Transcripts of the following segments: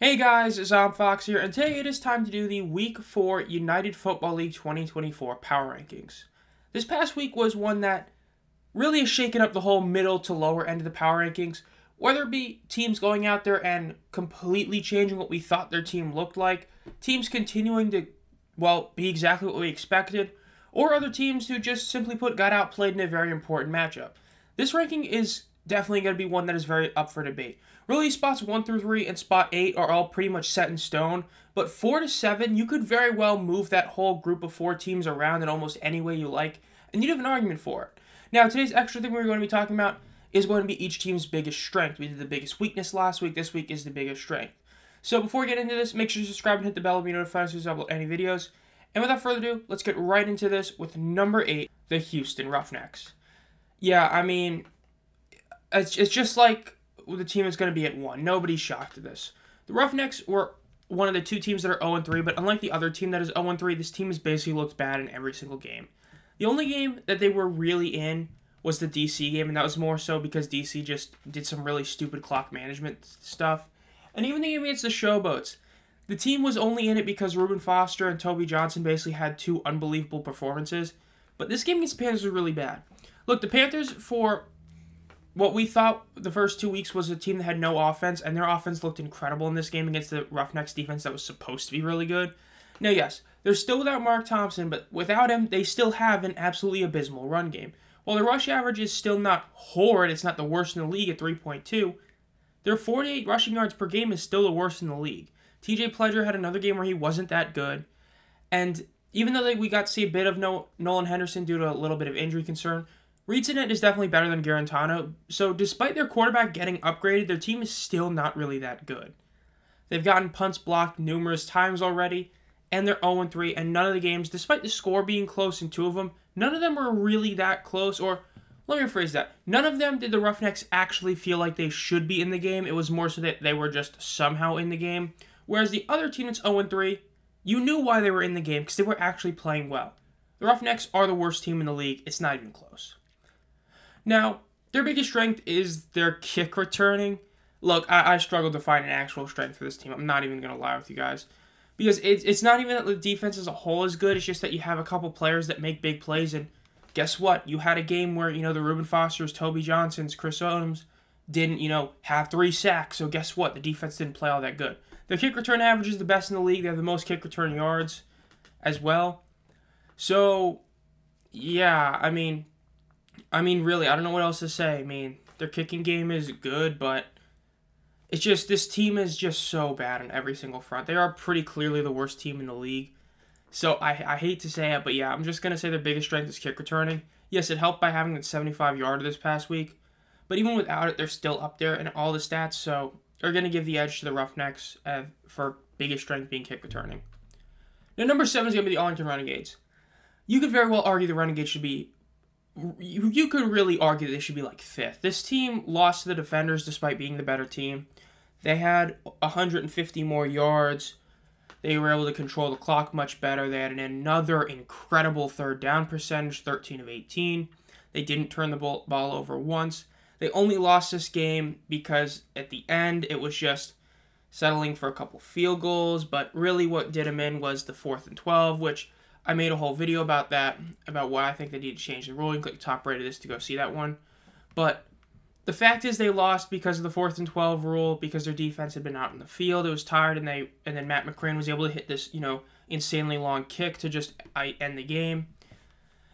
Hey guys, Fox here, and today it is time to do the Week 4 United Football League 2024 Power Rankings. This past week was one that really has shaken up the whole middle to lower end of the Power Rankings, whether it be teams going out there and completely changing what we thought their team looked like, teams continuing to, be exactly what we expected, or other teams who just simply put got outplayed in a very important matchup. This ranking is definitely going to be one that is very up for debate. Really, spots 1 through 3 and spot 8 are all pretty much set in stone, but 4 to 7, you could very well move that whole group of 4 teams around in almost any way you like, and you'd have an argument for it. Now, today's extra thing we're going to be talking about is going to be each team's biggest strength. We did the biggest weakness last week. This week is the biggest strength. So before we get into this, make sure to subscribe and hit the bell to be notified as soon as I upload any videos. And without further ado, let's get right into this with number 8, the Houston Roughnecks. Yeah, I mean, it's just like the team is going to be at 1. Nobody's shocked at this. The Roughnecks were one of the 2 teams that are 0-3, but unlike the other team that is 0-3, this team has basically looked bad in every single game. The only game that they were really in was the DC game, and that was more so because DC just did some really stupid clock management stuff. And even the game against the Showboats, the team was only in it because Reuben Foster and Toby Johnson basically had 2 unbelievable performances. But this game against the Panthers was really bad. Look, the Panthers, for what we thought the first 2 weeks was a team that had no offense, and their offense looked incredible in this game against the Roughnecks defense that was supposed to be really good. Now, yes, they're still without Mark Thompson, but without him, they still have an absolutely abysmal run game. While their rush average is still not horrid, it's not the worst in the league at 3.2, their 48 rushing yards per game is still the worst in the league. TJ Pledger had another game where he wasn't that good, and even though we got to see a bit of Nolan Henderson due to a little bit of injury concern, Reed Sinnett is definitely better than Garantano, so despite their quarterback getting upgraded, their team is still not really that good. They've gotten punts blocked numerous times already, and they're 0-3, and none of the games, despite the score being close in 2 of them, none of them were really that close, or let me rephrase that. None of them did the Roughnecks actually feel like they should be in the game. It was more so that they were just somehow in the game, whereas the other team that's 0-3, you knew why they were in the game because they were actually playing well. The Roughnecks are the worst team in the league. It's not even close. Now, their biggest strength is their kick returning. Look, I struggled to find an actual strength for this team. I'm not even going to lie with you guys. Because it's not even that the defense as a whole is good. It's just that you have a couple players that make big plays. And guess what? You had a game where, the Reuben Fosters, Toby Johnsons, Chris Odoms didn't, have 3 sacks. So guess what? The defense didn't play all that good. Their kick return average is the best in the league. They have the most kick return yards as well. So, yeah, I mean, really, I don't know what else to say. I mean, their kicking game is good, but it's just, this team is just so bad on every single front. They are pretty clearly the worst team in the league. So, I hate to say it, but yeah, I'm just going to say their biggest strength is kick returning. Yes, it helped by having that 75-yarder this past week, but even without it, they're still up there in all the stats, so they're going to give the edge to the Roughnecks for biggest strength being kick returning. Now, number 7 is going to be the Arlington Renegades. You could very well argue the Renegades should be You could really argue they should be like 5th. This team lost to the Defenders despite being the better team. They had 150 more yards. They were able to control the clock much better. They had another incredible 3rd down percentage, 13 of 18. They didn't turn the ball over once. They only lost this game because at the end it was just settling for a couple field goals, but really what did them in was the 4th and 12, which I made a whole video about that, about why I think they need to change the rule. You can click the top right of this to go see that one. But the fact is they lost because of the 4th and 12 rule, because their defense had been out in the field. It was tired, and then Matt McCrane was able to hit this, insanely long kick to just end the game.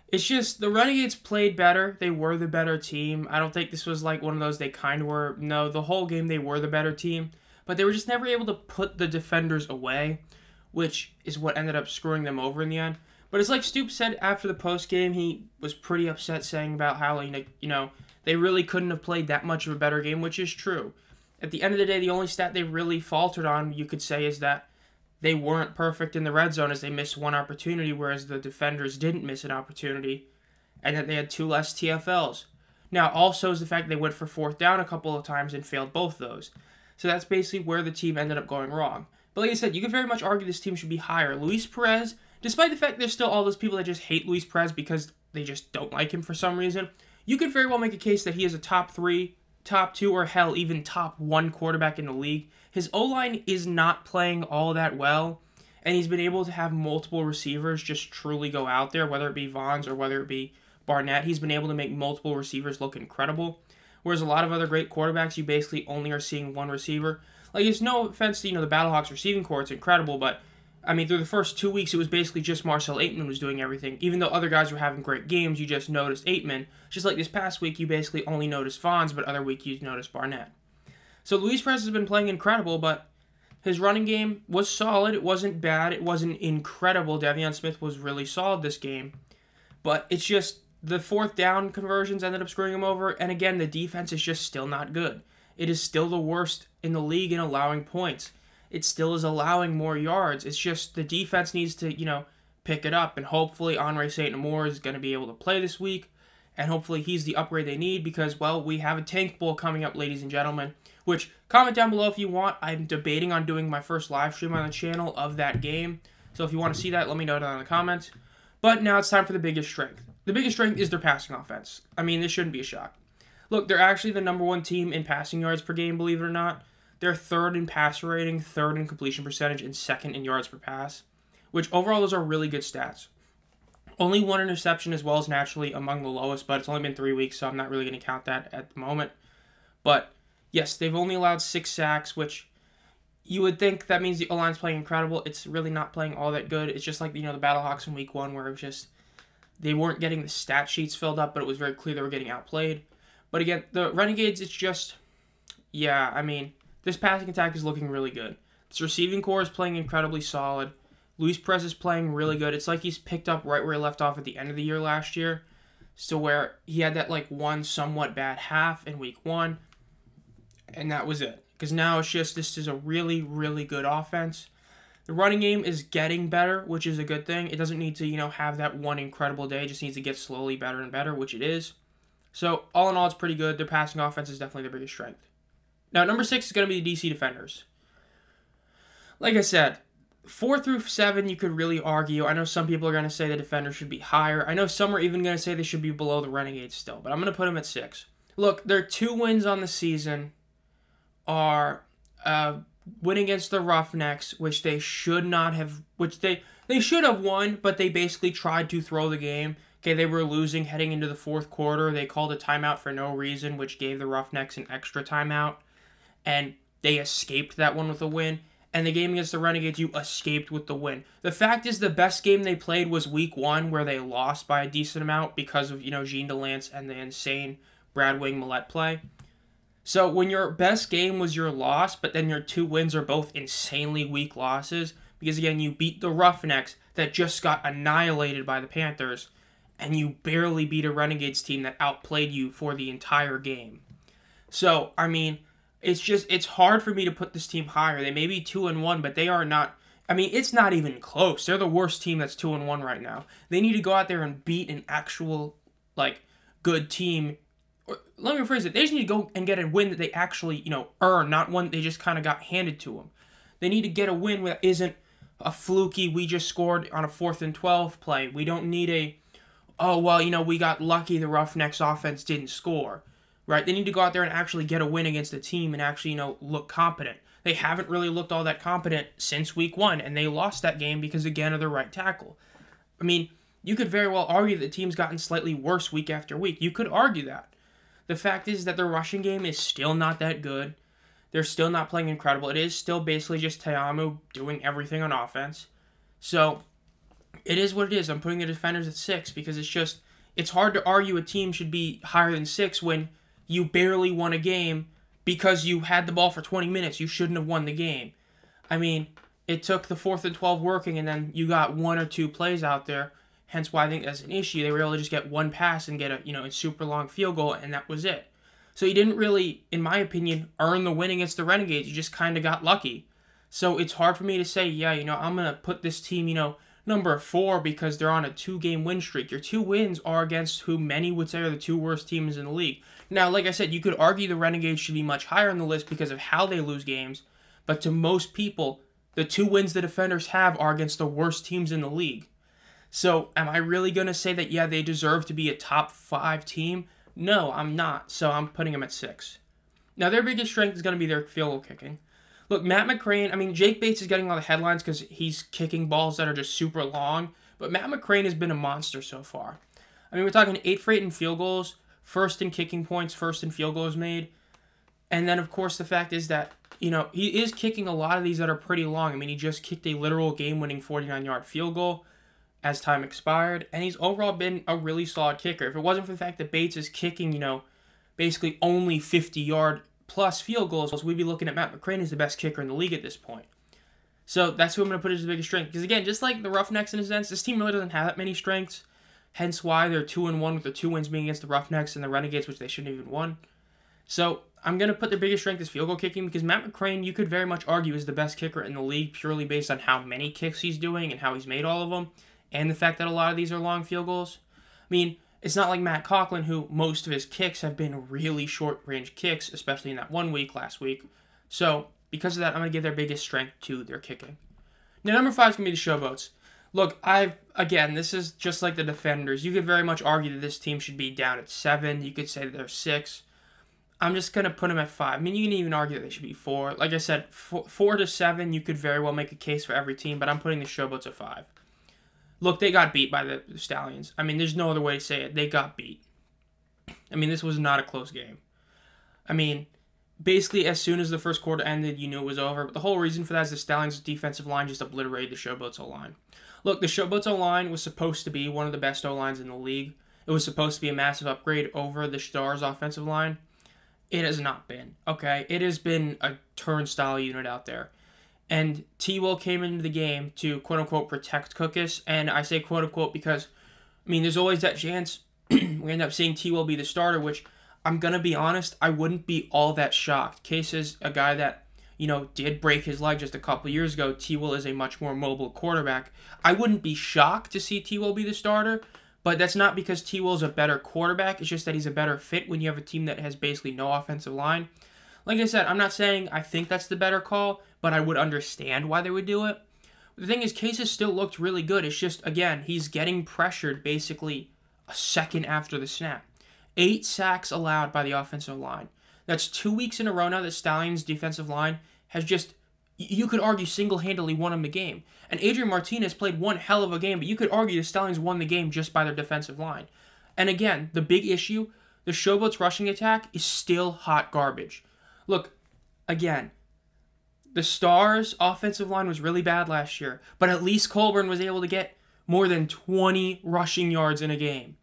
It's just, the Renegades played better. They were the better team. I don't think this was like one of those they kind of were. No, the whole game they were the better team. But they were just never able to put the defenders away, which is what ended up screwing them over in the end. But it's like Stoops said after the post game, he was pretty upset saying about how, they really couldn't have played that much of a better game, which is true. At the end of the day, the only stat they really faltered on, you could say, is that they weren't perfect in the red zone as they missed one opportunity, whereas the defenders didn't miss an opportunity, and that they had 2 less TFLs. Now, also is the fact they went for 4th down a couple of times and failed both those. So that's basically where the team ended up going wrong. But like I said, you could very much argue this team should be higher. Luis Perez, despite the fact there's still all those people that just hate Luis Perez because they just don't like him for some reason, you could very well make a case that he is a top 3 top 2 or hell, even top 1 quarterback in the league. His O-line is not playing all that well, and he's been able to have multiple receivers just truly go out there, whether it be Vaughns or whether it be Barnett. He's been able to make multiple receivers look incredible, whereas a lot of other great quarterbacks, you basically only are seeing one receiver. Like, it's no offense to, the Battlehawks receiving corps, it's incredible, but I mean, through the first 2 weeks, it was basically just Marcel Aitman was doing everything. Even though other guys were having great games, you just noticed Aitman. Just like this past week, you basically only noticed Vaughns, but other week you noticed Barnett. So Luis Perez has been playing incredible, but his running game was solid. It wasn't bad. It wasn't incredible. Devion Smith was really solid this game. But it's just the 4th down conversions ended up screwing him over. And again, the defense is just still not good. It is still the worst in the league in allowing points. It still is allowing more yards. It's just the defense needs to, pick it up. And hopefully Andre St. Amour is going to be able to play this week. And hopefully he's the upgrade they need because, well, we have a Tank Bowl coming up, ladies and gentlemen. Which, comment down below if you want. I'm debating on doing my first live stream on the channel of that game. So if you want to see that, let me know down in the comments. But now it's time for the biggest strength. The biggest strength is their passing offense. I mean, this shouldn't be a shock. Look, they're actually the #1 team in passing yards per game, believe it or not. They're 3rd in passer rating, 3rd in completion percentage, and 2nd in yards per pass, which overall those are really good stats. Only 1 interception as well as naturally among the lowest, but it's only been 3 weeks, so I'm not really going to count that at the moment. But yes, they've only allowed 6 sacks, which you would think that means the O-line's playing incredible. It's really not playing all that good. It's just like, the Battlehawks in week 1 where it was just, they weren't getting the stat sheets filled up, but it was very clear they were getting outplayed. But again, the Renegades, it's just, yeah, I mean, this passing attack is looking really good. This receiving core is playing incredibly solid. Luis Perez is playing really good. It's like he's picked up right where he left off at the end of the year last year. So where he had that one somewhat bad half in week 1. And that was it. Because now it's just, this is a really, really good offense. The running game is getting better, which is a good thing. It doesn't need to, have that one incredible day. It just needs to get slowly better and better, which it is. So all in all, it's pretty good. Their passing offense is definitely their biggest strength. Now, number 6 is going to be the DC Defenders. Like I said, 4 through 7, you could really argue. I know some people are going to say the Defenders should be higher. I know some are even going to say they should be below the Renegades still, but I'm going to put them at 6. Look, their 2 wins on the season are win against the Roughnecks, which they should not have, which they should have won, but they basically tried to throw the game. Okay, they were losing heading into the 4th quarter. They called a timeout for no reason, which gave the Roughnecks an extra timeout. And they escaped that one with a win. And the game against the Renegades, you escaped with the win. The fact is the best game they played was week 1, where they lost by a decent amount because of, Jean Delance and the insane Brad Wing Millette play. So when your best game was your loss, but then your 2 wins are both insanely weak losses, because again, you beat the Roughnecks that just got annihilated by the Panthers, and you barely beat a Renegades team that outplayed you for the entire game. So, I mean, it's hard for me to put this team higher. They may be 2-1, but they are not, I mean, it's not even close. They're the worst team that's 2-1 right now. They need to go out there and beat an actual, good team. Or, let me rephrase it. They just need to go and get a win that they actually, earn, not one they just kind of got handed to them. They need to get a win that isn't a fluky, we just scored on a 4th and 12 play. We don't need a, we got lucky the Roughnecks offense didn't score. Right? They need to go out there and actually get a win against a team and actually, look competent. They haven't really looked all that competent since week 1, and they lost that game because, again, of the right tackle. I mean, you could very well argue that the team's gotten slightly worse week after week. You could argue that. The fact is that the rushing game is still not that good. They're still not playing incredible. It is still basically just Te'amu doing everything on offense. So, it is what it is. I'm putting the Defenders at 6 because it's hard to argue a team should be higher than 6 when you barely won a game because you had the ball for 20 minutes. You shouldn't have won the game. I mean, it took the 4th and 12 working, and then you got 1 or 2 plays out there. Hence why I think that's an issue. They were able to just get 1 pass and get a super long field goal, and that was it. So you didn't really, in my opinion, earn the win against the Renegades. You just kind of got lucky. So it's hard for me to say, yeah, I'm going to put this team, number 4 because they're on a 2-game win streak. Your 2 wins are against who many would say are the 2 worst teams in the league. Now, like I said, you could argue the Renegades should be much higher on the list because of how they lose games, but to most people, the 2 wins the Defenders have are against the worst teams in the league. So, am I really going to say that, yeah, they deserve to be a top 5 team? No, I'm not, so I'm putting them at 6. Now, their biggest strength is going to be their field goal kicking. Look, Matt McCrane, I mean, Jake Bates is getting all the headlines because he's kicking balls that are just super long, but Matt McCrane has been a monster so far. I mean, we're talking 8 for 8 in field goals, first in kicking points, first in field goals made, and then, of course, the fact is that, he is kicking a lot of these that are pretty long. I mean, he just kicked a literal game-winning 49-yard field goal as time expired, and he's overall been a really solid kicker. If it wasn't for the fact that Bates is kicking, basically only 50-yard plus field goals, we'd be looking at Matt McCrane as the best kicker in the league at this point. So that's who I'm going to put as the biggest strength. Because again, just like the Roughnecks in a sense, this team really doesn't have that many strengths. Hence why they're 2-1 with the 2 wins being against the Roughnecks and the Renegades, which they shouldn't have even won. So I'm going to put their biggest strength as field goal kicking because Matt McCrane, you could very much argue, is the best kicker in the league purely based on how many kicks he's doing and how he's made all of them. And the fact that a lot of these are long field goals. I mean, it's not like Matt Conklin, who most of his kicks have been really short-range kicks, especially in that 1 week last week. So, because of that, I'm going to give their biggest strength to their kicking. Now, number 5 is going to be the Showboats. Look, again, this is just like the Defenders. You could very much argue that this team should be down at 7. You could say that they're 6. I'm just going to put them at 5. I mean, you can even argue that they should be 4. Like I said, 4 to 7, you could very well make a case for every team, but I'm putting the Showboats at 5. Look, they got beat by the Stallions. I mean, there's no other way to say it. They got beat. I mean, this was not a close game. I mean, basically, as soon as the first quarter ended, you knew it was over. But the whole reason for that is the Stallions' defensive line just obliterated the Showboats' O-line. Look, the Showboats' O-line was supposed to be one of the best O-lines in the league. It was supposed to be a massive upgrade over the Stars' offensive line. It has not been, okay? It has been a turnstile unit out there. And T-Will came into the game to, quote-unquote, protect Cookus. And I say quote-unquote because, I mean, there's always that chance we end up seeing T-Will be the starter, which, I'm going to be honest, I wouldn't be all that shocked. Case is a guy that, did break his leg just a couple years ago. T-Will is a much more mobile quarterback. I wouldn't be shocked to see T-Will be the starter, but that's not because T-Will is a better quarterback. It's just that he's a better fit when you have a team that has basically no offensive line. Like I said, I'm not saying I think that's the better call, but I would understand why they would do it. The thing is, Cases still looked really good. It's just, again, he's getting pressured basically a second after the snap. 8 sacks allowed by the offensive line. That's 2 weeks in a row now that Stallions' defensive line has just, you could argue, single-handedly won him the game. And Adrian Martinez played one hell of a game, but you could argue the Stallions won the game just by their defensive line. And again, the big issue, the Showboats' rushing attack is still hot garbage. Look, again, the Stars' offensive line was really bad last year, but at least Colburn was able to get more than 20 rushing yards in a game.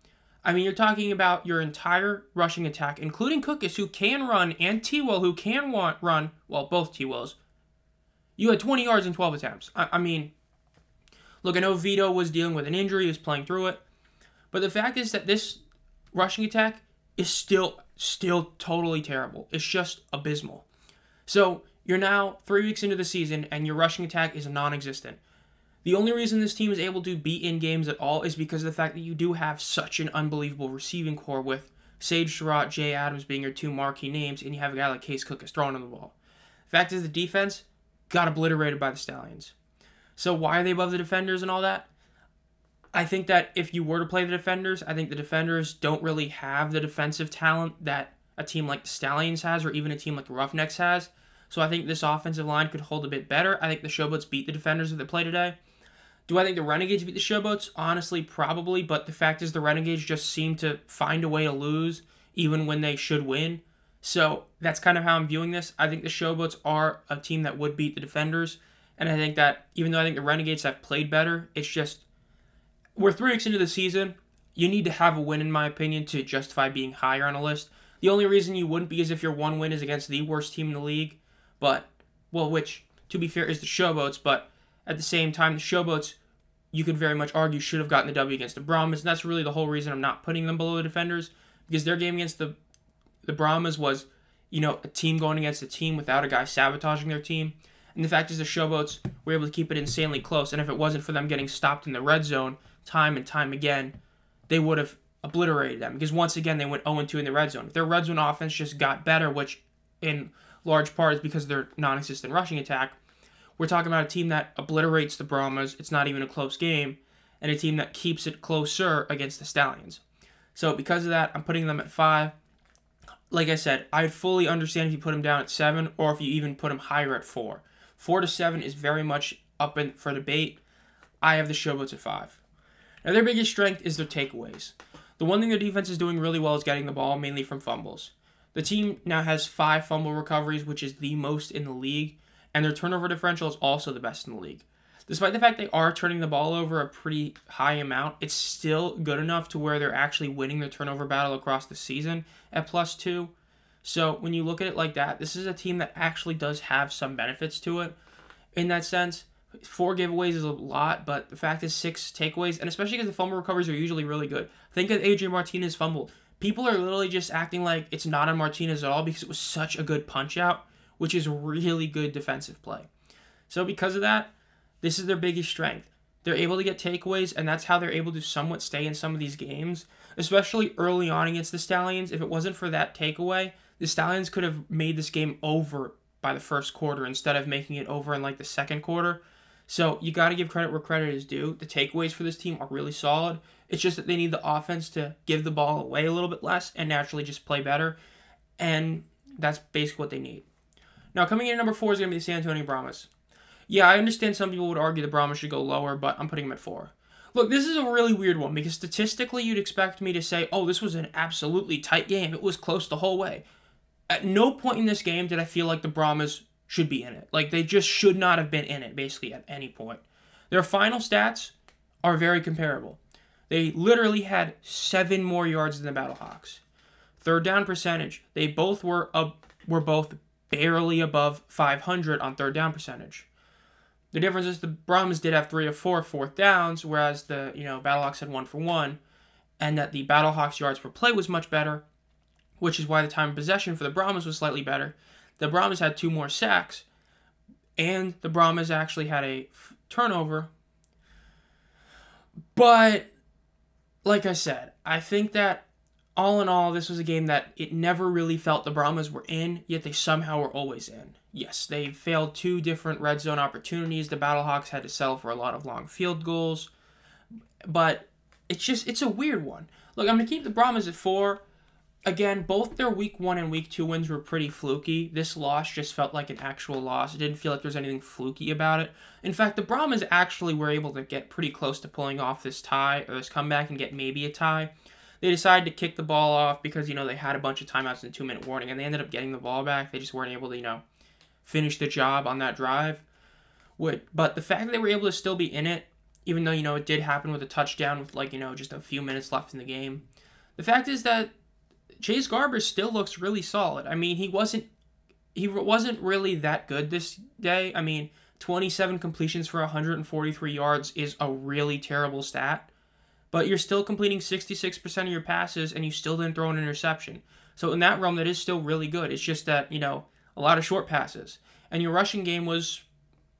I mean, you're talking about your entire rushing attack, including Cookus, who can run, and T-Will, who can run, well, both T-Wills. You had 20 yards in 12 attempts. I mean, look, I know Vito was dealing with an injury, he was playing through it, but the fact is that this rushing attack is still totally terrible. It's just abysmal. So, you're now 3 weeks into the season, and your rushing attack is non-existent. The only reason this team is able to be in games at all is because of the fact that you do have such an unbelievable receiving core with Sage Surratt, Jay Adams being your 2 marquee names, and you have a guy like Case Cookus throwing on the ball. The fact is the defense got obliterated by the Stallions. So why are they above the Defenders and all that? I think that if you were to play the Defenders, I think the Defenders don't really have the defensive talent that a team like the Stallions has or even a team like the Roughnecks has. So I think this offensive line could hold a bit better. I think the Showboats beat the Defenders if they play today. Do I think the Renegades beat the Showboats? Honestly, probably, but the fact is the Renegades just seem to find a way to lose even when they should win. So that's kind of how I'm viewing this. I think the Showboats are a team that would beat the Defenders, and I think that even though I think the Renegades have played better, it's just we're 3 weeks into the season. You need to have a win, in my opinion, to justify being higher on a list. The only reason you wouldn't be is if your one win is against the worst team in the league, but, well, which, to be fair, is the Showboats, but at the same time, the Showboats, you could very much argue, should have gotten the W against the Brahmas, and that's really the whole reason I'm not putting them below the Defenders, because their game against the Brahmas was, a team going against a team without a guy sabotaging their team, and the fact is the Showboats were able to keep it insanely close, and if it wasn't for them getting stopped in the red zone time and time again, they would have obliterated them, because once again, they went 0-2 in the red zone. If their red zone offense just got better, which in large part is because of their non-existent rushing attack, we're talking about a team that obliterates the Brahmas, it's not even a close game, and a team that keeps it closer against the Stallions. So because of that, I'm putting them at 5. like I said, I'd fully understand if you put them down at 7 or if you even put them higher at 4. 4 to 7 is very much up for debate. I have the Showboats at 5. Now, their biggest strength is their takeaways. The one thing their defense is doing really well is getting the ball, mainly from fumbles. The team now has 5 fumble recoveries, which is the most in the league, and their turnover differential is also the best in the league. Despite the fact they are turning the ball over a pretty high amount, it's still good enough to where they're actually winning the turnover battle across the season at +2. So when you look at it like that, this is a team that actually does have some benefits to it in that sense. 4 giveaways is a lot, but the fact is 6 takeaways, and especially because the fumble recoveries are usually really good. Think of Adrian Martinez fumble. People are literally just acting like it's not on Martinez at all because it was such a good punch out, which is really good defensive play. So because of that, this is their biggest strength. They're able to get takeaways, and that's how they're able to somewhat stay in some of these games, especially early on against the Stallions. If it wasn't for that takeaway, the Stallions could have made this game over by the first quarter instead of making it over in like the second quarter. So you got to give credit where credit is due. The takeaways for this team are really solid. It's just that they need the offense to give the ball away a little bit less and naturally just play better. And that's basically what they need. Now, coming in at number 4 is going to be the San Antonio Brahmas. Yeah, I understand some people would argue the Brahmas should go lower, but I'm putting them at 4. Look, this is a really weird one because statistically you'd expect me to say, oh, this was an absolutely tight game. It was close the whole way. At no point in this game did I feel like the Brahmas should be in it. Like, they just should not have been in it, basically, at any point. Their final stats are very comparable. They literally had 7 more yards than the Battlehawks. Third down percentage, they both were both barely above 500 on third down percentage. The difference is the Brahmas did have 3 to 4 fourth downs, whereas the Battlehawks had 1 for 1, and that the Battlehawks yards per play was much better, which is why the time of possession for the Brahmas was slightly better. The Brahmas had 2 more sacks, and the Brahmas actually had a turnover. But, like I said, I think that all in all, this was a game that it never really felt the Brahmas were in, yet they somehow were always in. Yes, they failed 2 different red zone opportunities. The Battlehawks had to settle for a lot of long field goals. But it's a weird one. Look, I'm going to keep the Brahmas at 4. Again, both their Week 1 and Week 2 wins were pretty fluky. This loss just felt like an actual loss. It didn't feel like there was anything fluky about it. In fact, the Brahmas actually were able to get pretty close to pulling off this tie, or this comeback, and get maybe a tie. They decided to kick the ball off because, they had a bunch of timeouts and a 2-minute warning, and they ended up getting the ball back. They just weren't able to, finish the job on that drive. But the fact that they were able to still be in it, even though, it did happen with a touchdown with, just a few minutes left in the game. The fact is that Chase Garbers still looks really solid. I mean, he wasn't really that good this day. I mean, 27 completions for 143 yards is a really terrible stat. But you're still completing 66% of your passes, and you still didn't throw an interception. So in that realm, that is still really good. It's just that, a lot of short passes. And your rushing game was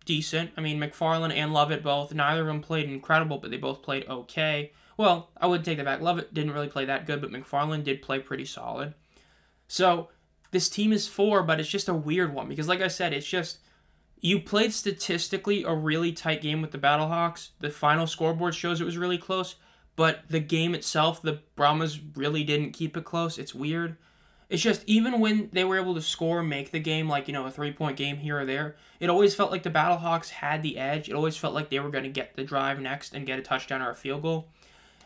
decent. I mean, McFarland and Lovett both. Neither of them played incredible, but they both played okay. Well, I wouldn't take that back. Lovett didn't really play that good, but McFarland did play pretty solid. So this team is 4, but it's just a weird one. Because like I said, it's just, you played statistically a really tight game with the Battlehawks. The final scoreboard shows it was really close. But the game itself, the Brahmas really didn't keep it close. It's weird. It's just, even when they were able to score and make the game, like, a 3-point game here or there, it always felt like the Battlehawks had the edge. It always felt like they were going to get the drive next and get a touchdown or a field goal.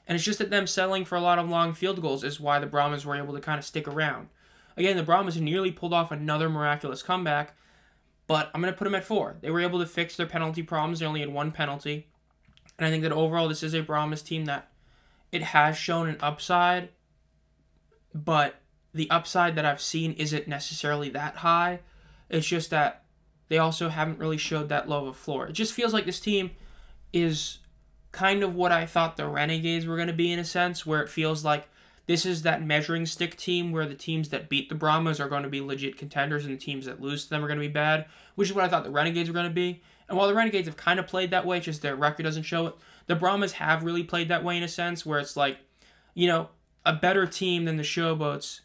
And it's just that them settling for a lot of long field goals is why the Brahmas were able to kind of stick around. Again, the Brahmas nearly pulled off another miraculous comeback, but I'm going to put them at 4. They were able to fix their penalty problems. They only had 1 penalty. And I think that overall, this is a Brahmas team that it has shown an upside, but the upside that I've seen isn't necessarily that high. It's just that they also haven't really showed that low of a floor. It just feels like this team is kind of what I thought the Renegades were going to be, in a sense, where it feels like this is that measuring stick team where the teams that beat the Brahmas are going to be legit contenders and the teams that lose to them are going to be bad, which is what I thought the Renegades were going to be. And while the Renegades have kind of played that way, just their record doesn't show it, the Brahmas have really played that way in a sense where it's like, a better team than the Showboats,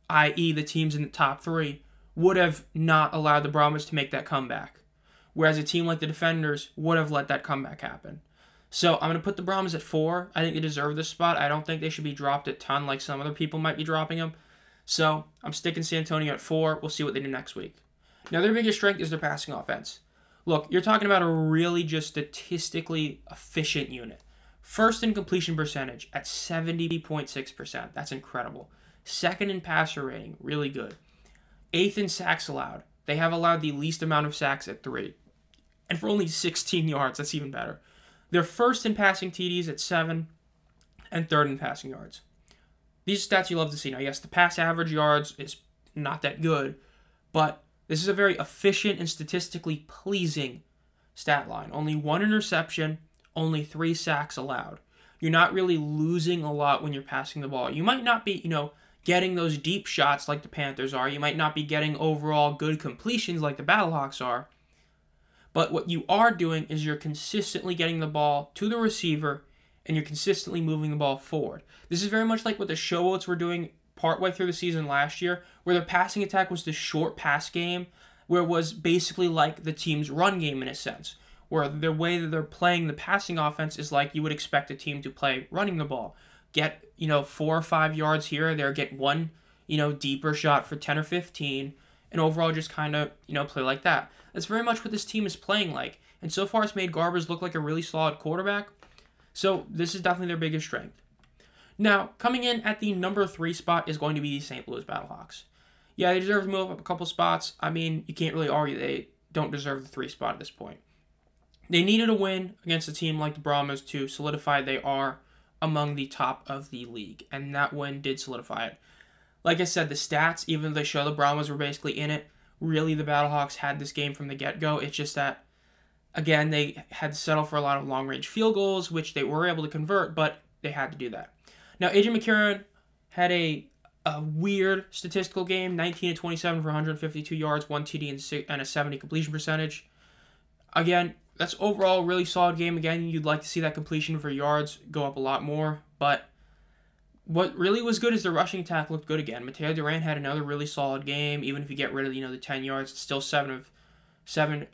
i.e. the teams in the top 3, would have not allowed the Brahmas to make that comeback. Whereas a team like the Defenders would have let that comeback happen. So I'm going to put the Brahmas at 4. I think they deserve this spot. I don't think they should be dropped a ton like some other people might be dropping them. So I'm sticking San Antonio at 4. We'll see what they do next week. Now, their biggest strength is their passing offense. Look, you're talking about a really just statistically efficient unit. First in completion percentage at 70.6%. That's incredible. Second in passer rating. Really good. 8th in sacks allowed. They have allowed the least amount of sacks at 3. And for only 16 yards, that's even better. They're first in passing TDs at 7 and 3rd in passing yards. These stats you love to see. Now, yes, the pass average yards is not that good, but this is a very efficient and statistically pleasing stat line. Only 1 interception, only 3 sacks allowed. You're not really losing a lot when you're passing the ball. You might not be, getting those deep shots like the Panthers are. You might not be getting overall good completions like the Battlehawks are. But what you are doing is you're consistently getting the ball to the receiver and you're consistently moving the ball forward. This is very much like what the Showboats were doing partway through the season last year, where their passing attack was the short pass game, where it was basically like the team's run game in a sense, where the way that they're playing the passing offense is like you would expect a team to play running the ball. Get, 4 or 5 yards here or there, get one, deeper shot for 10 or 15, and overall just kind of, play like that. That's very much what this team is playing like. And so far it's made Garbers look like a really solid quarterback. So this is definitely their biggest strength. Now, coming in at the number 3 spot is going to be the St. Louis Battlehawks. Yeah, they deserve to move up a couple spots. I mean, you can't really argue they don't deserve the 3 spot at this point. They needed a win against a team like the Brahmas to solidify they are among the top of the league, and that win did solidify it. Like I said, the stats, even though they show the Brahmas were basically in it, really the Battlehawks had this game from the get-go. It's just that, again, they had to settle for a lot of long-range field goals, which they were able to convert, but they had to do that. Now, A.J. McCarron had a weird statistical game, 19 to 27 for 152 yards, 1 TD and a 70 completion percentage. Again, that's overall a really solid game. Again, you'd like to see that completion for yards go up a lot more, but what really was good is the rushing attack looked good again. Mateo Durant had another really solid game. Even if you get rid of the 10 yards, it's still 7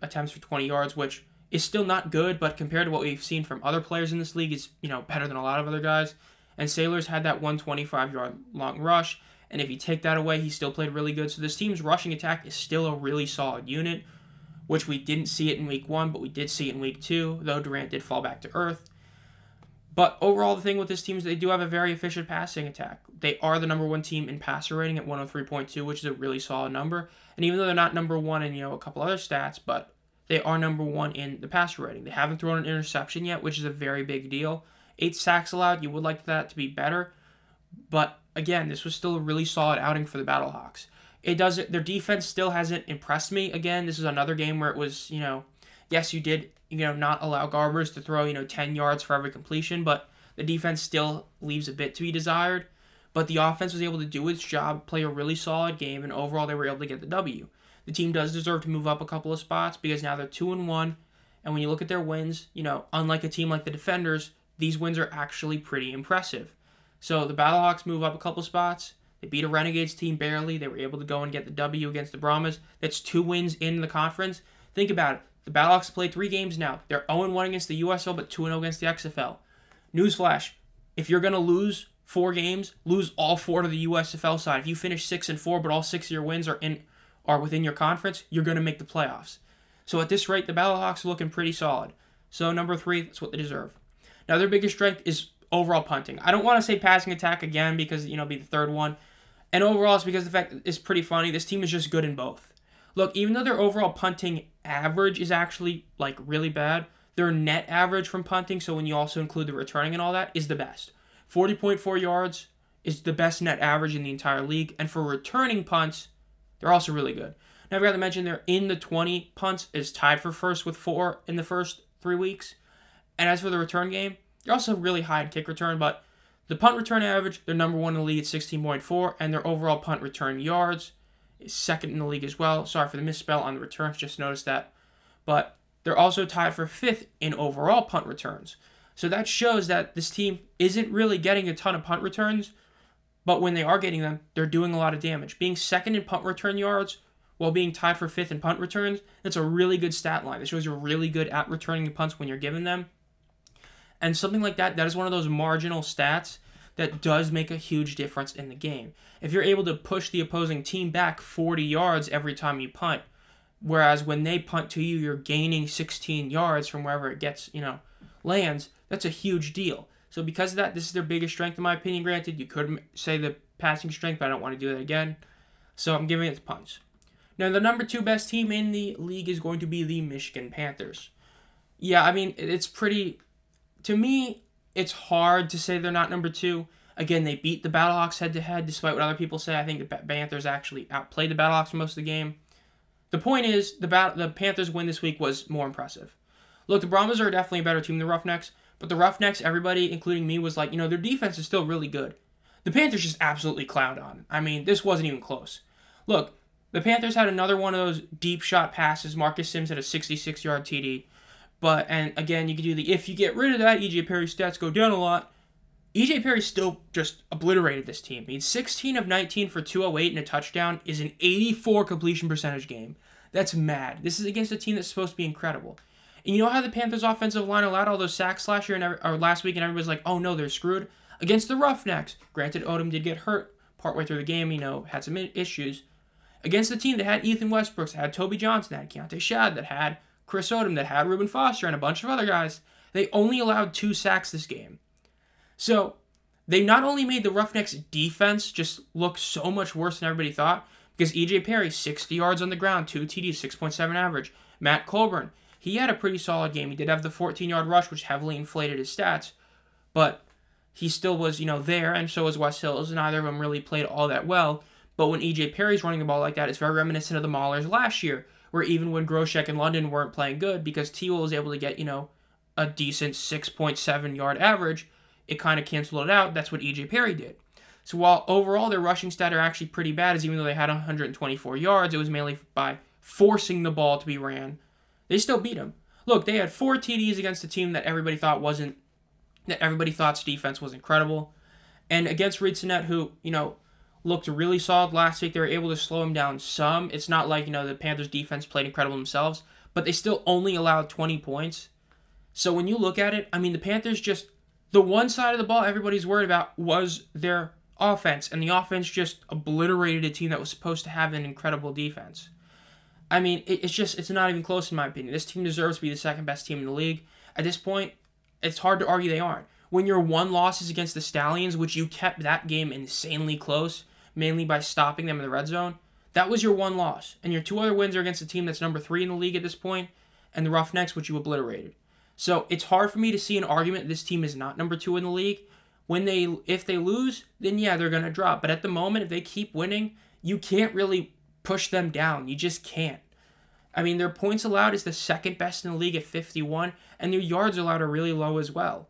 attempts for 20 yards, which is still not good, but compared to what we've seen from other players in this league, is better than a lot of other guys. And Sailors had that 125-yard long rush, and if you take that away, he still played really good. So this team's rushing attack is still a really solid unit, which we didn't see it in Week 1, but we did see it in Week 2, though Durant did fall back to earth. But overall, the thing with this team is they do have a very efficient passing attack. They are the number 1 team in passer rating at 103.2, which is a really solid number. And even though they're not number 1 in a couple other stats, but they are number 1 in the passer rating. They haven't thrown an interception yet, which is a very big deal. 8 sacks allowed. You would like that to be better. But again, this was still a really solid outing for the Battlehawks. Their defense still hasn't impressed me. Again, this is another game where it was, yes, you did, not allow Garbers to throw, 10 yards for every completion, but the defense still leaves a bit to be desired. But the offense was able to do its job, play a really solid game, and overall they were able to get the W. The team does deserve to move up a couple of spots because now they're 2-1, and when you look at their wins, unlike a team like the Defenders, these wins are actually pretty impressive. So the Battlehawks move up a couple spots. They beat a Renegades team barely. They were able to go and get the W against the Brahmas. That's 2 wins in the conference. Think about it. The Battlehawks played 3 games now. They're 0-1 against the USL, but 2-0 against the XFL. Newsflash, if you're going to lose 4 games, lose all 4 to the USFL side. If you finish 6-4, but all 6 of your wins are within your conference, you're going to make the playoffs. So at this rate, the Battlehawks are looking pretty solid. So number 3, that's what they deserve. Now their biggest strength is overall punting. I don't want to say passing attack again because, be the 3rd one. And overall, it's because the fact it's pretty funny. This team is just good in both. Look, even though their overall punting average is actually, really bad, their net average from punting, so when you also include the returning and all that, is the best. 40.4 yards is the best net average in the entire league. And for returning punts, they're also really good. Now, I forgot to mention they're in the 20 punts, is tied for first with 4 in the first 3 weeks. And as for the return game, they're also really high in kick return, but the punt return average, they're number 1 in the league at 16.4, and their overall punt return yards is 2nd in the league as well. Sorry for the misspell on the returns, just noticed that. But they're also tied for 5th in overall punt returns. So that shows that this team isn't really getting a ton of punt returns, but when they are getting them, they're doing a lot of damage. Being 2nd in punt return yards while being tied for 5th in punt returns, that's a really good stat line. It shows you're really good at returning the punts when you're giving them. And something like that, that is one of those marginal stats that does make a huge difference in the game. If you're able to push the opposing team back 40 yards every time you punt, whereas when they punt to you, you're gaining 16 yards from wherever it gets, lands, that's a huge deal. So because of that, this is their biggest strength in my opinion. Granted, you could say the passing strength, but I don't want to do that again. So I'm giving it to punts. Now, the number 2 best team in the league is going to be the Michigan Panthers. Yeah, I mean, it's pretty... To me, it's hard to say they're not number 2. Again, they beat the Battlehawks head-to-head, despite what other people say. I think the Panthers actually outplayed the Battlehawks for most of the game. The point is, the Panthers' win this week was more impressive. Look, the Brahmas are definitely a better team than the Roughnecks, but the Roughnecks, everybody, including me, was like, their defense is still really good. The Panthers just absolutely clowned on. I mean, this wasn't even close. Look, the Panthers had another one of those deep shot passes. Marcus Sims had a 66-yard TD. And again, you could do if you get rid of that, E.J. Perry's stats go down a lot. E.J. Perry still just obliterated this team. I mean, 16 of 19 for 208 and a touchdown is an 84 completion percentage game. That's mad. This is against a team that's supposed to be incredible. And you know how the Panthers' offensive line allowed all those sacks last week, and everybody's like, oh no, they're screwed? Against the Roughnecks. Granted, Odom did get hurt partway through the game, had some issues. Against the team that had Ethan Westbrooks, that had Toby Johnson, that had Keontae Shad, that had Chris Odom, that had Reuben Foster, and a bunch of other guys, they only allowed 2 sacks this game. So, they not only made the Roughnecks' defense just look so much worse than everybody thought, because E.J. Perry, 60 yards on the ground, 2 TDs, 6.7 average. Matt Colburn, he had a pretty solid game. He did have the 14-yard rush, which heavily inflated his stats, but he still was, there, and so was Wes Hills, and neither of them really played all that well. But when E.J. Perry's running the ball like that, it's very reminiscent of the Maulers last year, where even when Groshek and London weren't playing good, because T.O. was able to get, a decent 6.7-yard average, it kind of canceled it out. That's what E.J. Perry did. So while overall their rushing stat are actually pretty bad, as even though they had 124 yards, it was mainly by forcing the ball to be ran. They still beat them. Look, they had 4 TDs against a team that everybody thought's defense was incredible. And against Reed Sinnett, who, looked really solid last week, they were able to slow him down some. It's not like, the Panthers defense played incredible themselves, but they still only allowed 20 points. So when you look at it, I mean, the Panthers just, the one side of the ball everybody's worried about was their offense, and the offense just obliterated a team that was supposed to have an incredible defense. I mean, it's not even close in my opinion. This team deserves to be the second best team in the league. At this point, it's hard to argue they aren't. When your one loss is against the Stallions, which you kept that game insanely close, mainly by stopping them in the red zone, that was your one loss. And your 2 other wins are against a team that's number 3 in the league at this point, and the Roughnecks, which you obliterated. So it's hard for me to see an argument this team is not number 2 in the league. If they lose, then yeah, they're going to drop. But at the moment, if they keep winning, you can't really push them down. You just can't. I mean, their points allowed is the second best in the league at 51, and their yards allowed are really low as well.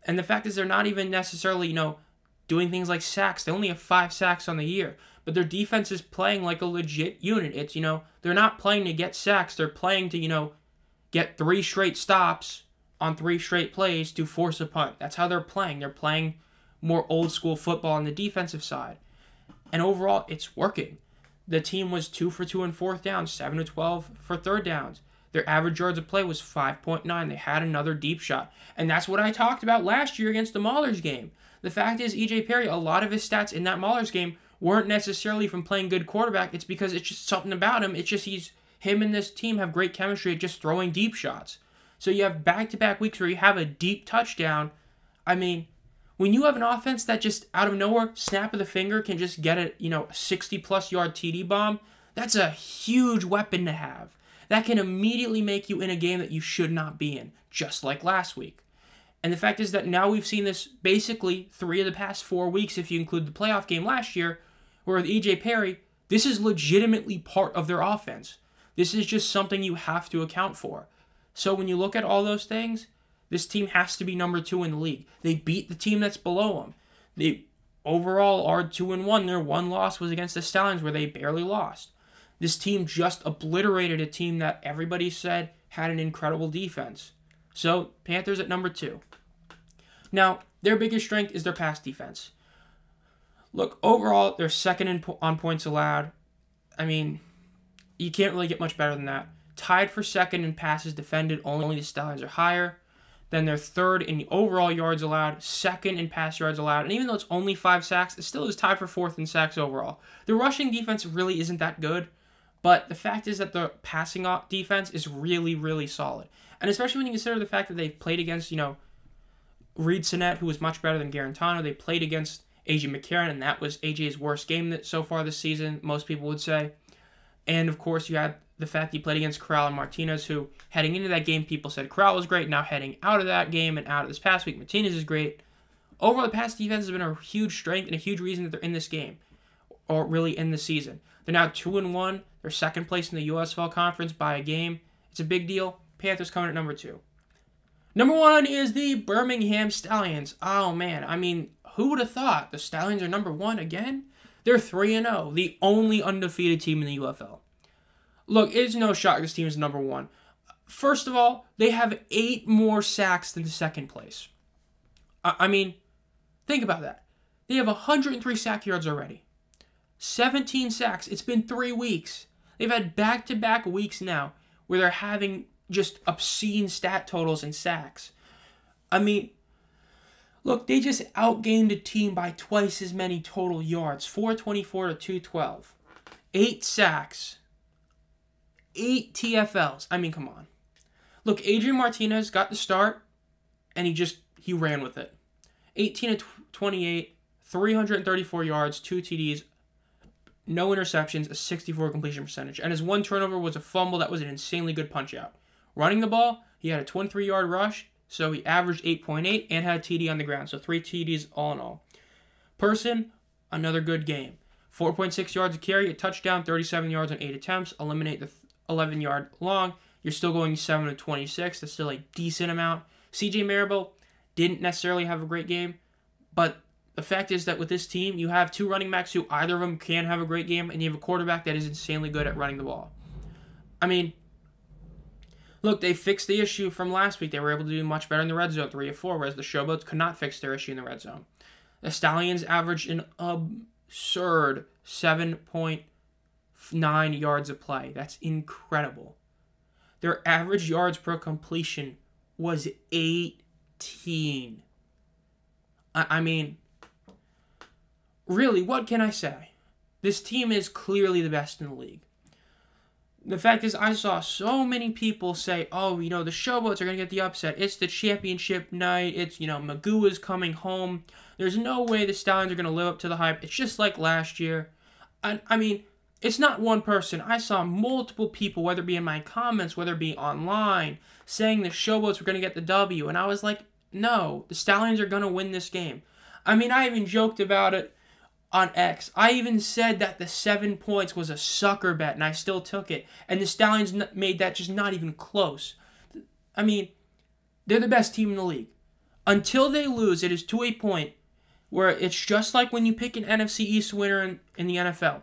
And the fact is they're not even necessarily, doing things like sacks. They only have 5 sacks on the year. But their defense is playing like a legit unit. It's, they're not playing to get sacks. They're playing to, get 3 straight stops on 3 straight plays to force a punt. That's how they're playing. They're playing more old school football on the defensive side. And overall, it's working. The team was 2 for 2 in 4th downs, 7 of 12 for 3rd downs. Their average yards of play was 5.9. They had another deep shot. And that's what I talked about last year against the Maulers game. The fact is, E.J. Perry, a lot of his stats in that Maulers game weren't necessarily from playing good quarterback. It's because it's just something about him. It's just him and this team have great chemistry at just throwing deep shots. So you have back-to-back weeks where you have a deep touchdown. I mean, when you have an offense that just out of nowhere, snap of the finger, can just get a 60-plus yard TD bomb, that's a huge weapon to have. That can immediately make you in a game that you should not be in, just like last week. And the fact is that now we've seen this basically 3 of the past 4 weeks, if you include the playoff game last year, where with E.J. Perry, this is legitimately part of their offense. This is just something you have to account for. So when you look at all those things, this team has to be number 2 in the league. They beat the team that's below them. They overall are 2-1. Their one loss was against the Stallions, where they barely lost. This team just obliterated a team that everybody said had an incredible defense. So, Panthers at number 2. Now, their biggest strength is their pass defense. Look, overall, they're second on points allowed. I mean, you can't really get much better than that. Tied for second in passes defended, only the Stallions are higher. Then they're third in overall yards allowed, second in pass yards allowed. And even though it's only 5 sacks, it still is tied for fourth in sacks overall. The rushing defense really isn't that good. But the fact is that the passing defense is really, really solid. And especially when you consider the fact that they've played against, Reed Sinnett, who was much better than Garantano. They played against A.J. McCarron, and that was A.J.'s worst game so far this season, most people would say. And, of course, you had the fact he played against Corral and Martinez, who, heading into that game, people said Corral was great. Now, heading out of that game and out of this past week, Martinez is great. Overall, the pass defense has been a huge strength and a huge reason that they're in this game, or really in the season. They're now 2-1. They're second place in the UFL conference by a game. It's a big deal. Panthers coming at number 2. Number 1 is the Birmingham Stallions. Oh, man. Who would have thought the Stallions are number 1 again? They're 3-0, the only undefeated team in the UFL. Look, it's no shock this team is number 1. First of all, they have 8 more sacks than the second place. Think about that. They have 103 sack yards already. 17 sacks. It's been 3 weeks. They've had back-to-back weeks now where they're having just obscene stat totals and sacks. Look, they just outgained a team by twice as many total yards. 424 to 212. 8 sacks. 8 TFLs. Come on. Look, Adrian Martinez got the start, and he ran with it. 18 to 28, 334 yards, 2 TDs, no interceptions, a 64 completion percentage. And his one turnover was a fumble that was an insanely good punch-out. Running the ball, he had a 23-yard rush, so he averaged 8.8 and had a TD on the ground. So 3 TDs all in all. Person, another good game. 4.6 yards a carry, a touchdown, 37 yards on 8 attempts. Eliminate the 11-yard long. You're still going 7 to 26. That's still a decent amount. CJ Marable didn't necessarily have a great game, but the fact is that with this team, you have 2 running backs who either of them can have a great game, and you have a quarterback that is insanely good at running the ball. Look, they fixed the issue from last week. They were able to do much better in the red zone, 3 of 4, whereas the Showboats could not fix their issue in the red zone. The Stallions averaged an absurd 7.9 yards a play. That's incredible. Their average yards per completion was 18. Really, what can I say? This team is clearly the best in the league. The fact is, I saw so many people say, oh, the Showboats are going to get the upset. It's the championship night. It's, Magoo is coming home. There's no way the Stallions are going to live up to the hype. It's just like last year. It's not one person. I saw multiple people, whether it be in my comments, whether it be online, saying the Showboats were going to get the W. And I was like, no, the Stallions are going to win this game. I even joked about it on X. I even said that the 7 points was a sucker bet, and I still took it. And the Stallions made that just not even close. They're the best team in the league. Until they lose, it is to a point where it's just like when you pick an NFC East winner in the NFL.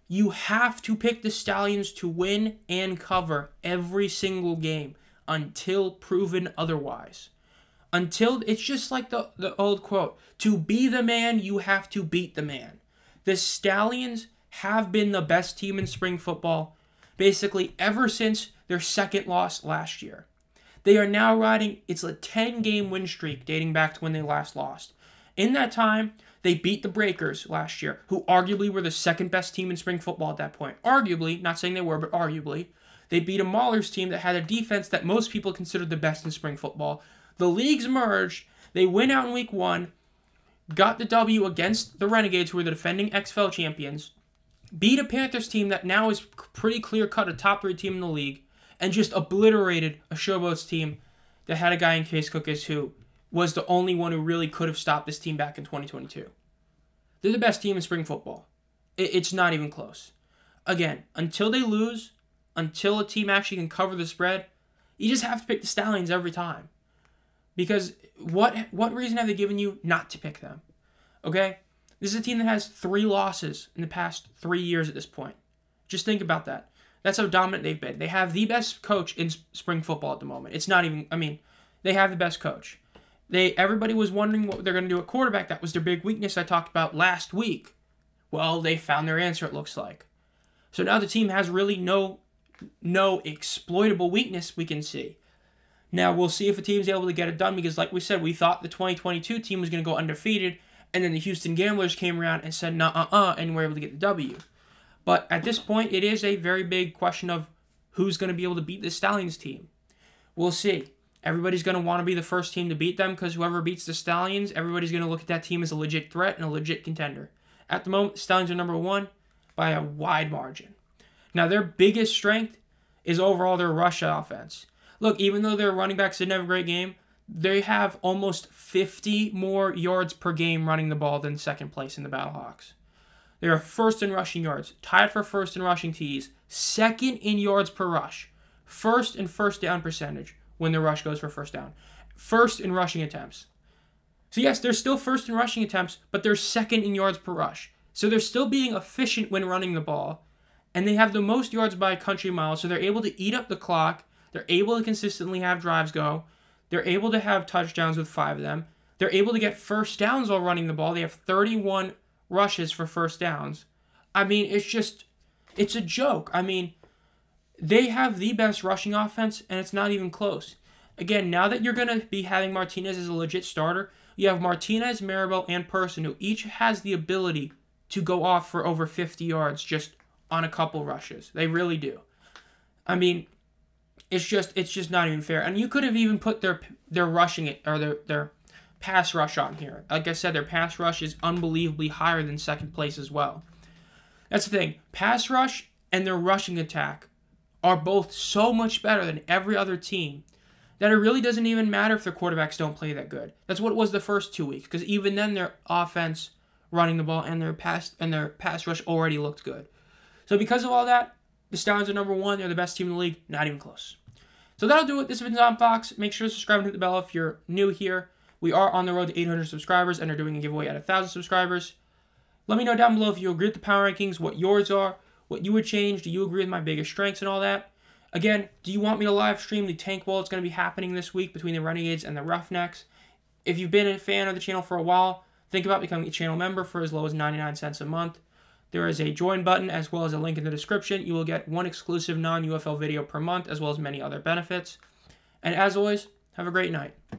You have to pick the Stallions to win and cover every single game until proven otherwise. Until, it's just like the old quote, to be the man, you have to beat the man. The Stallions have been the best team in spring football basically ever since their second loss last year. They are now riding, it's a 10-game win streak dating back to when they last lost. In that time, they beat the Breakers last year, who arguably were the second best team in spring football at that point. Arguably, not saying they were, but arguably. They beat a Maulers team that had a defense that most people considered the best in spring football. The leagues merged. They went out in week 1, got the W against the Renegades, who were the defending XFL champions, beat a Panthers team that now is pretty clear-cut a top 3 team in the league, and just obliterated a Showboats team that had a guy in Case Cookis who was the only one who really could have stopped this team back in 2022. They're the best team in spring football. It's not even close. Again, until they lose, until a team actually can cover the spread, you just have to pick the Stallions every time. Because what reason have they given you not to pick them? Okay? This is a team that has 3 losses in the past 3 years at this point. Just think about that. That's how dominant they've been. They have the best coach in spring football at the moment. It's not even, they have the best coach. Everybody was wondering what they're going to do at quarterback. That was their big weakness I talked about last week. Well, they found their answer, it looks like. So now the team has really no exploitable weakness we can see. Now, we'll see if a team's able to get it done because, like we said, we thought the 2022 team was going to go undefeated, and then the Houston Gamblers came around and said, nah, and were able to get the W. But at this point, it is a very big question of who's going to be able to beat the Stallions team. We'll see. Everybody's going to want to be the first team to beat them because whoever beats the Stallions, everybody's going to look at that team as a legit threat and a legit contender. At the moment, the Stallions are number 1 by a wide margin. Now, their biggest strength is overall their rush offense. Look, even though their running backs didn't have a great game, they have almost 50 more yards per game running the ball than second place in the Battlehawks. They are first in rushing yards, tied for first in rushing TDs, second in yards per rush, first in first down percentage when the rush goes for first down, first in rushing attempts. So yes, they're still first in rushing attempts, but they're second in yards per rush. So they're still being efficient when running the ball, and they have the most yards by a country mile, so they're able to eat up the clock. They're able to consistently have drives go. They're able to have touchdowns with 5 of them. They're able to get first downs while running the ball. They have 31 rushes for first downs. I mean, it's a joke. I mean, they have the best rushing offense, and it's not even close. Again, now that you're going to be having Martinez as a legit starter, you have Martinez, Maribel, and Person, who each has the ability to go off for over 50 yards just on a couple rushes. They really do. I mean, it's just not even fair. And you could have even put their rushing it or their pass rush on here. Like I said, their pass rush is unbelievably higher than second place as well. That's the thing. Pass rush and their rushing attack are both so much better than every other team that it really doesn't even matter if their quarterbacks don't play that good. That's what it was the first 2 weeks, because even then their offense running the ball and their pass rush already looked good. So because of all that, the Stallions are number 1. They're the best team in the league. Not even close. So that'll do it. This has been Tom Fox. Make sure to subscribe and hit the bell if you're new here. We are on the road to 800 subscribers and are doing a giveaway at 1,000 subscribers. Let me know down below if you agree with the power rankings, what yours are, what you would change. Do you agree with my biggest strengths and all that? Again, do you want me to live stream the Tank Bowl? It's going to be happening this week between the Renegades and the Roughnecks. If you've been a fan of the channel for a while, think about becoming a channel member for as low as 99 cents a month. There is a join button as well as a link in the description. You will get one exclusive non-UFL video per month as well as many other benefits. And as always, have a great night.